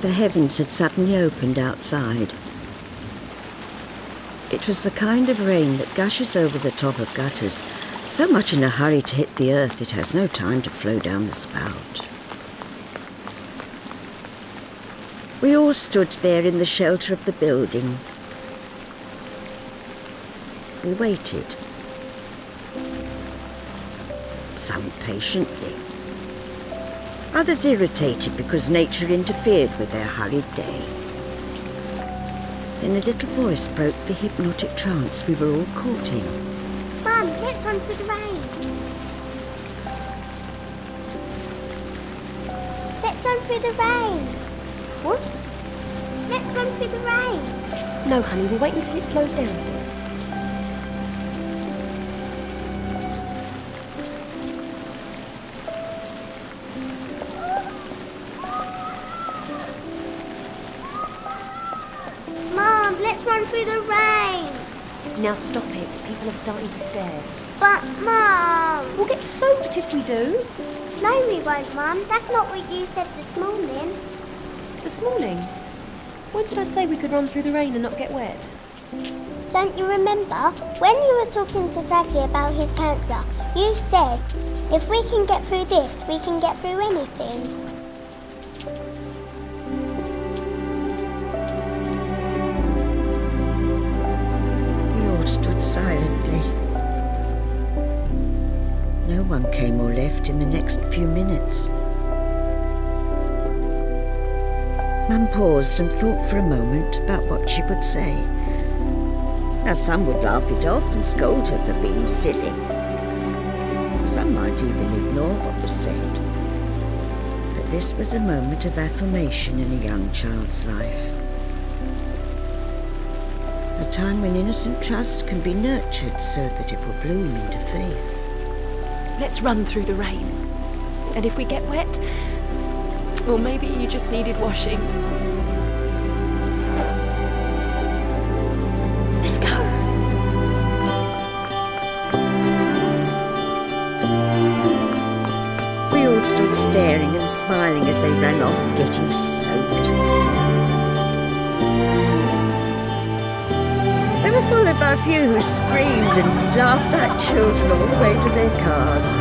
The heavens had suddenly opened outside. It was the kind of rain that gushes over the top of gutters, so much in a hurry to hit the earth it has no time to flow down the spout. We all stood there in the shelter of the building. We waited. Some patiently. Others irritated because nature interfered with their hurried day. Then a little voice broke the hypnotic trance we were all caught in. Mum, let's run through the rain. Let's run through the rain. What? Let's run through the rain. No, honey, we'll wait until it slows down a bit. Mum, let's run through the rain. Now stop it. People are starting to stare. But, Mum... We'll get soaked if we do. No, we won't, Mum. That's not what you said this morning. This morning? When did I say we could run through the rain and not get wet? Don't you remember? When you were talking to Daddy about his cancer, you said, if we can get through this, we can get through anything. Stood silently. No one came or left in the next few minutes. Mum paused and thought for a moment about what she would say. Now some would laugh it off and scold her for being silly. Some might even ignore what was said. But this was a moment of affirmation in a young child's life. A time when innocent trust can be nurtured so that it will bloom into faith. Let's run through the rain. And if we get wet, well, maybe you just needed washing. Let's go. We all stood staring and smiling as they ran off, getting soaked. They were followed by a few who screamed and laughed like children all the way to their cars.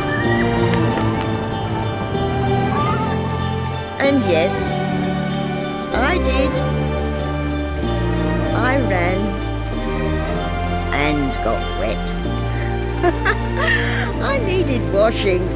And yes, I did. I ran and got wet. I needed washing.